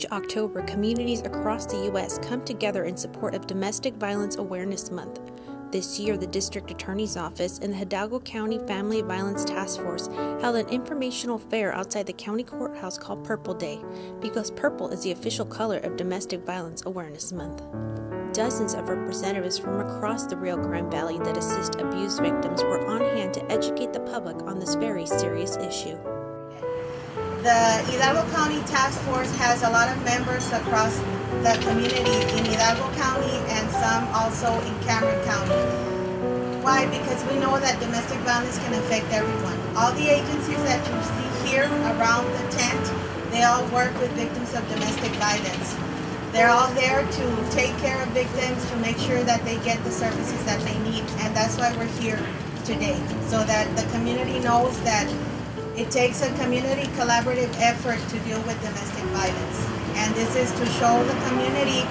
Each October, communities across the U.S. come together in support of Domestic Violence Awareness Month. This year, the District Attorney's Office and the Hidalgo County Family Violence Task Force held an informational fair outside the County Courthouse called Purple Day, because purple is the official color of Domestic Violence Awareness Month. Dozens of representatives from across the Rio Grande Valley that assist abused victims were on hand to educate the public on this very serious issue. The Hidalgo County Task Force has a lot of members across the community in Hidalgo County and some also in Cameron County. Why? Because we know that domestic violence can affect everyone. All the agencies that you see here around the tent, they all work with victims of domestic violence. They're all there to take care of victims, to make sure that they get the services that they need, and that's why we're here today, so that the community knows that it takes a community collaborative effort to deal with domestic violence. And this is to show the community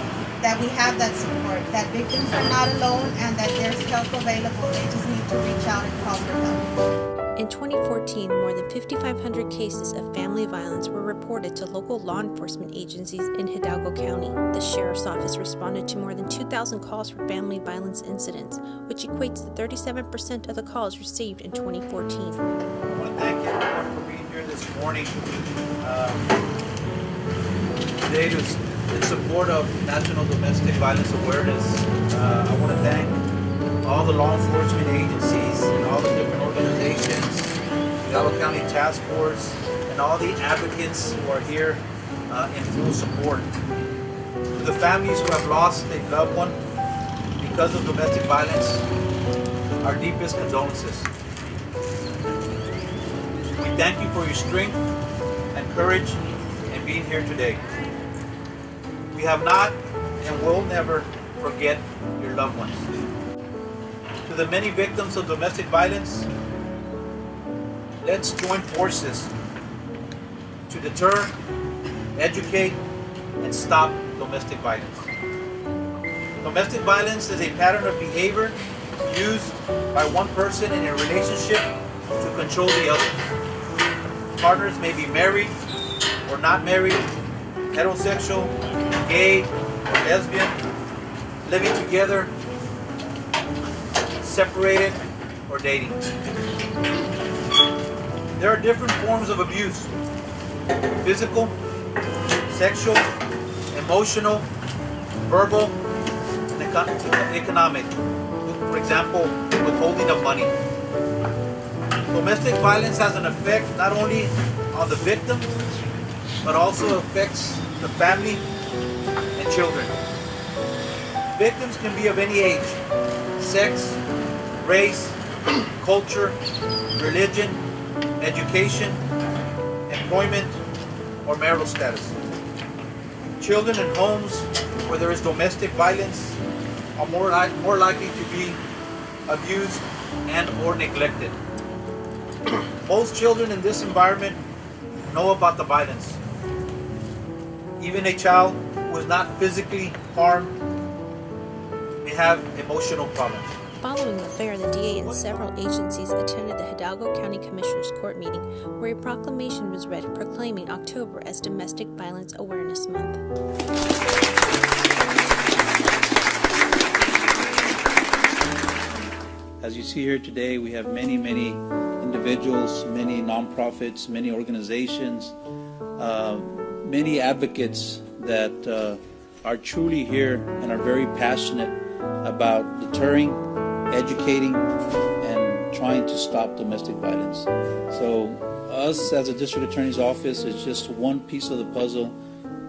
that we have that support, that victims are not alone and that there's help available. They just need to reach out and call for help. In 2014, more than 5,500 cases of family violence were reported to local law enforcement agencies in Hidalgo County. The Sheriff's Office responded to more than 2,000 calls for family violence incidents, which equates to 37% of the calls received in 2014. I want to thank everyone for being here this morning. Today in support of National Domestic Violence Awareness. I want to thank all the law enforcement agencies and all the different organizations, the Hidalgo County Task Force, and all the advocates who are here in full support. To the families who have lost a loved one because of domestic violence, our deepest condolences. We thank you for your strength and courage in being here today. We have not and will never forget your loved ones. To the many victims of domestic violence, let's join forces to deter, educate, and stop domestic violence. Domestic violence is a pattern of behavior used by one person in a relationship to control the other. Partners may be married or not married, heterosexual, gay, or lesbian, living together, separated, or dating. There are different forms of abuse: physical, sexual, emotional, verbal, and economic. For example, withholding of money. Domestic violence has an effect not only on the victim, but also affects the family and children. Victims can be of any age, sex, race, culture, religion, education, employment, or marital status. Children in homes where there is domestic violence are more likely to be abused and or neglected. Most children in this environment know about the violence. Even a child who is not physically harmed may have emotional problems. Following the fair, the DA and several agencies attended the Hidalgo County Commissioners Court meeting, where a proclamation was read proclaiming October as Domestic Violence Awareness Month. As you see here today, we have many individuals, many nonprofits, many organizations, many advocates that are truly here and are very passionate about deterring, educating, and trying to stop domestic violence. So us as a District Attorney's Office is just one piece of the puzzle,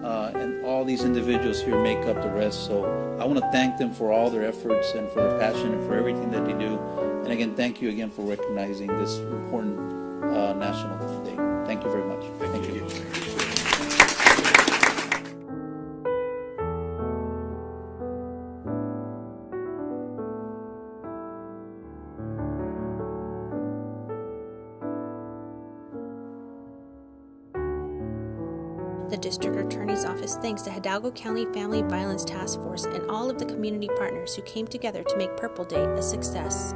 and all these individuals here make up the rest. So I want to thank them for all their efforts and for their passion and for everything that they do. And again, thank you again for recognizing this important National Day. Thank you very much. Thank you. The District Attorney's Office thanks the Hidalgo County Family Violence Task Force and all of the community partners who came together to make Purple Day a success.